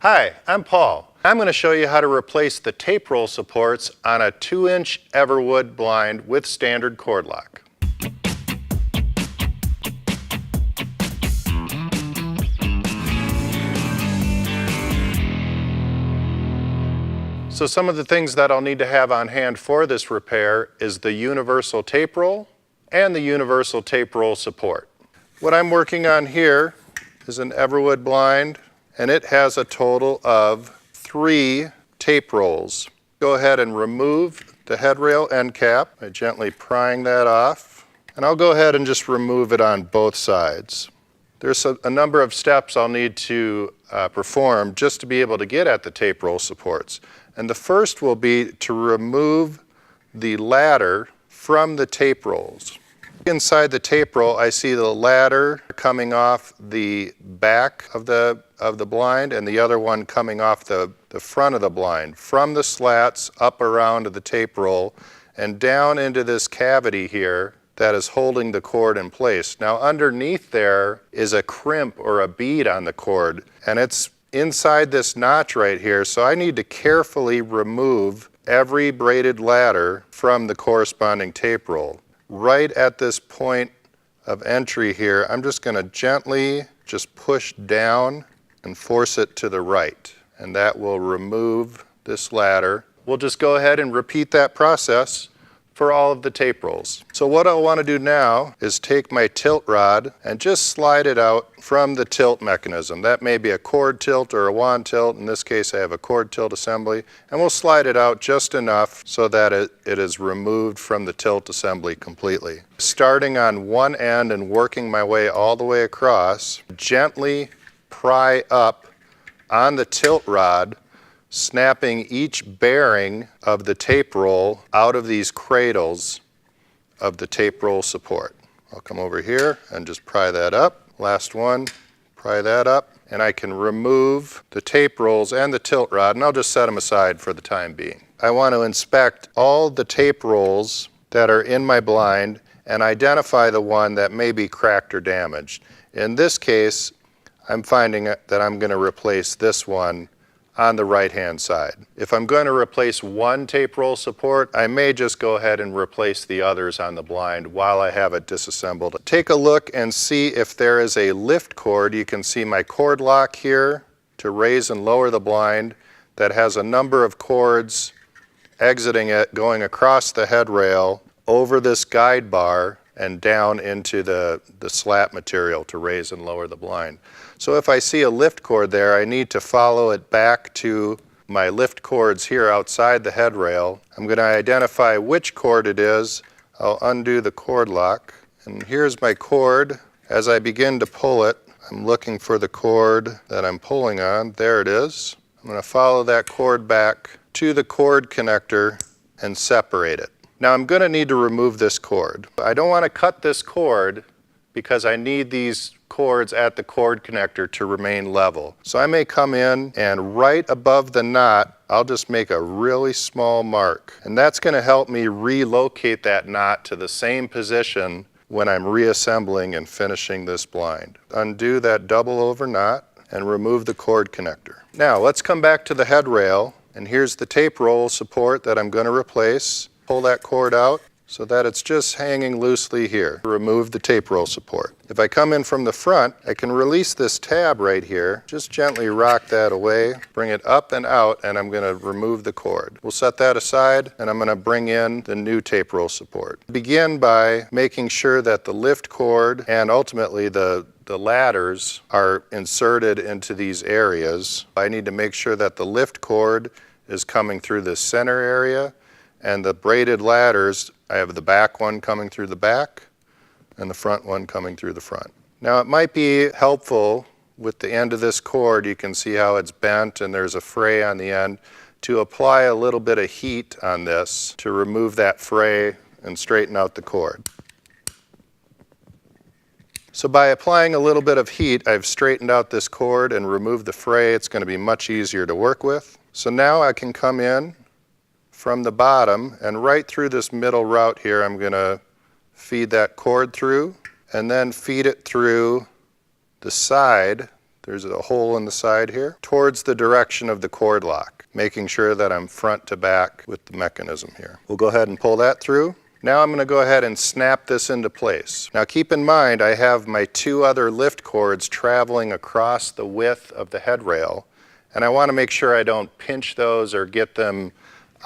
Hi, I'm Paul. I'm going to show you how to replace the tape roll supports on a 2-inch EverWood blind with standard cord lock. So some of the things that I'll need to have on hand for this repair is the universal tape roll and the universal tape roll support. What I'm working on here is an EverWood blind, and it has a total of 3 tape rolls. Go ahead and remove the headrail end cap by gently prying that off, and I'll go ahead and just remove it on both sides. There's a number of steps I'll need to perform just to be able to get at the tape roll supports. And the first will be to remove the ladder from the tape rolls. Inside the tape roll, I see the ladder coming off the back of the blind and the other one coming off the front of the blind, from the slats up around the tape roll and down into this cavity here that is holding the cord in place. Now underneath there is a crimp or a bead on the cord, and it's inside this notch right here, so I need to carefully remove every braided ladder from the corresponding tape roll. Right at this point of entry here, I'm just going to gently just push down and force it to the right, and that will remove this ladder. We'll just go ahead and repeat that process for all of the tape rolls. So what I'll want to do now is take my tilt rod and just slide it out from the tilt mechanism. That may be a cord tilt or a wand tilt. In this case I have a cord tilt assembly, and we'll slide it out just enough so that it is removed from the tilt assembly completely. Starting on one end and working my way all the way across, gently pry up on the tilt rod, snapping each bearing of the tape roll out of these cradles of the tape roll support. I'll come over here and just pry that up. Last one, pry that up, and I can remove the tape rolls and the tilt rod, and I'll just set them aside for the time being. I want to inspect all the tape rolls that are in my blind and identify the one that may be cracked or damaged. In this case, I'm finding that I'm going to replace this one on the right-hand side. If I'm going to replace one tape roll support, I may just go ahead and replace the others on the blind while I have it disassembled. Take a look and see if there is a lift cord. You can see my cord lock here to raise and lower the blind that has a number of cords exiting it, going across the headrail, over this guide bar, and down into the slat material to raise and lower the blind. So if I see a lift cord there, I need to follow it back to my lift cords here outside the headrail. I'm going to identify which cord it is. I'll undo the cord lock, and here's my cord. As I begin to pull it, I'm looking for the cord that I'm pulling on. There it is. I'm going to follow that cord back to the cord connector and separate it. Now I'm going to need to remove this cord. I don't want to cut this cord because I need these cords at the cord connector to remain level. So I may come in and right above the knot, I'll just make a really small mark. And that's going to help me relocate that knot to the same position when I'm reassembling and finishing this blind. Undo that double over knot and remove the cord connector. Now let's come back to the headrail, and here's the tape roll support that I'm going to replace. Pull that cord out so that it's just hanging loosely here. Remove the tape roll support. If I come in from the front, I can release this tab right here. Just gently rock that away, bring it up and out, and I'm going to remove the cord. We'll set that aside, and I'm going to bring in the new tape roll support. Begin by making sure that the lift cord and ultimately the ladders are inserted into these areas. I need to make sure that the lift cord is coming through the center area, and the braided ladders, I have the back one coming through the back and the front one coming through the front. Now it might be helpful with the end of this cord, you can see how it's bent and there's a fray on the end, to apply a little bit of heat on this to remove that fray and straighten out the cord. So by applying a little bit of heat, I've straightened out this cord and removed the fray. It's going to be much easier to work with. So now I can come in from the bottom, and right through this middle route here, I'm going to feed that cord through, and then feed it through the side there's a hole in the side here, towards the direction of the cord lock, making sure that I'm front to back with the mechanism here. We'll go ahead and pull that through. Now I'm going to go ahead and snap this into place. Now keep in mind I have my two other lift cords traveling across the width of the headrail, and I want to make sure I don't pinch those or get them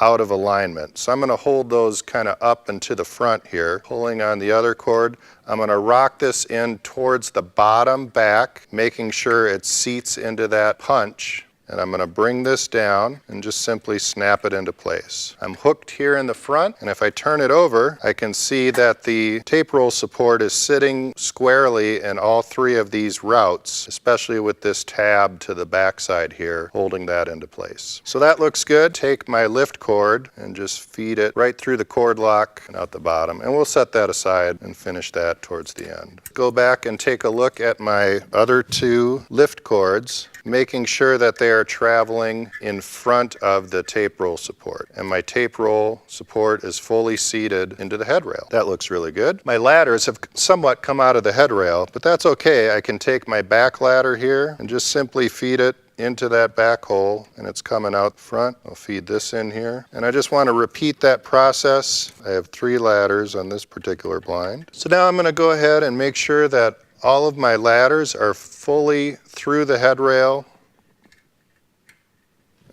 out of alignment. So I'm going to hold those kind of up and to the front here, pulling on the other cord. I'm going to rock this in towards the bottom back, making sure it seats into that punch. And I'm going to bring this down and just simply snap it into place. I'm hooked here in the front, and if I turn it over, I can see that the tape roll support is sitting squarely in all three of these routes, especially with this tab to the backside here, holding that into place. So that looks good. Take my lift cord and just feed it right through the cord lock and out the bottom, and we'll set that aside and finish that towards the end. Go back and take a look at my other two lift cords, making sure that they are traveling in front of the tape roll support. And my tape roll support is fully seated into the headrail. That looks really good. My ladders have somewhat come out of the headrail, but that's okay. I can take my back ladder here and just simply feed it into that back hole, and it's coming out front. I'll feed this in here. And I just want to repeat that process. I have 3 ladders on this particular blind. So now I'm going to go ahead and make sure that all of my ladders are fully through the headrail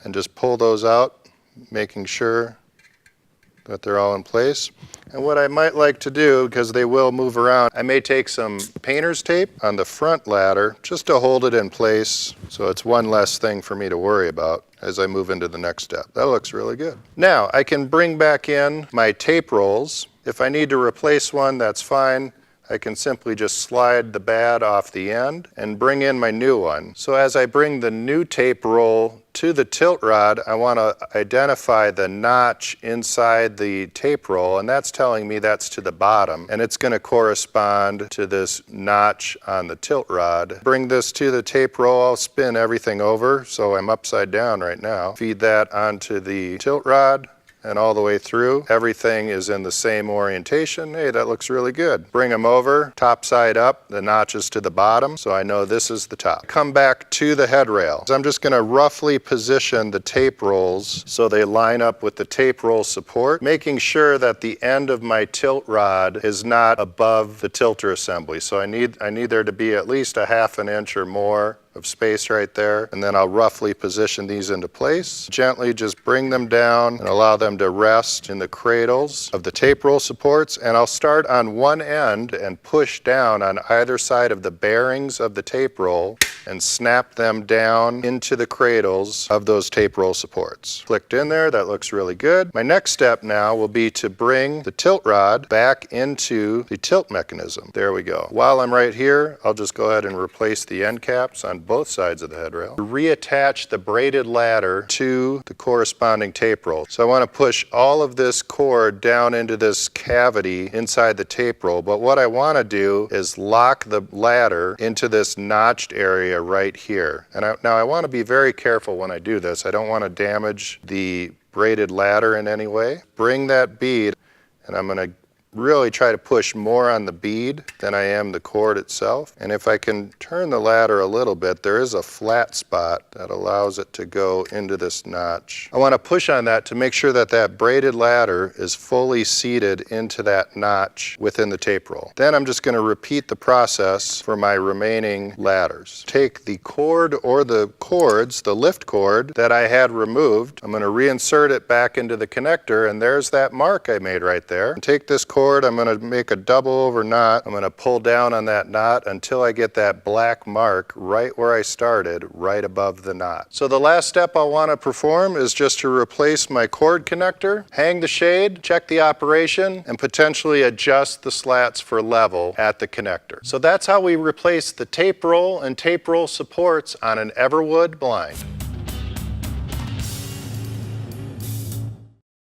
and just pull those out, making sure that they're all in place. And what I might like to do, because they will move around, I may take some painter's tape on the front ladder just to hold it in place, so it's one less thing for me to worry about as I move into the next step. That looks really good. Now I can bring back in my tape rolls. If I need to replace one, that's fine. I can simply just slide the bad off the end and bring in my new one. So as I bring the new tape roll to the tilt rod, I want to identify the notch inside the tape roll, and that's telling me that's to the bottom, and it's going to correspond to this notch on the tilt rod. Bring this to the tape roll. I'll spin everything over so I'm upside down right now. Feed that onto the tilt rod and all the way through. Everything is in the same orientation. Hey, that looks really good. Bring them over, top side up, the notch is to the bottom, so I know this is the top. Come back to the headrail. So I'm just going to roughly position the tape rolls so they line up with the tape roll support, making sure that the end of my tilt rod is not above the tilter assembly. So I need there to be at least a 1/2 inch or more of space right there, and then I'll roughly position these into place. Gently just bring them down and allow them to rest in the cradles of the tape roll supports, and I'll start on one end and push down on either side of the bearings of the tape roll and snap them down into the cradles of those tape roll supports. Clicked in there, that looks really good. My next step now will be to bring the tilt rod back into the tilt mechanism. There we go. While I'm right here, I'll just go ahead and replace the end caps on both sides of the headrail. Reattach the braided ladder to the corresponding tape roll. So I want to push all of this cord down into this cavity inside the tape roll, but what I want to do is lock the ladder into this notched area right here. And now I want to be very careful when I do this. I don't want to damage the braided ladder in any way. Bring that bead, and I'm going to really try to push more on the bead than I am the cord itself. And if I can turn the ladder a little bit, there is a flat spot that allows it to go into this notch. I want to push on that to make sure that that braided ladder is fully seated into that notch within the tape roll. Then I'm just going to repeat the process for my remaining ladders. Take the cord or the cords, the lift cord that I had removed, I'm going to reinsert it back into the connector, and there's that mark I made right there. And take this cord, I'm going to make a double over knot. I'm going to pull down on that knot until I get that black mark right where I started, right above the knot. So the last step I'll want to perform is just to replace my cord connector, hang the shade, check the operation, and potentially adjust the slats for level at the connector. So that's how we replace the tape roll and tape roll supports on an EverWood blind.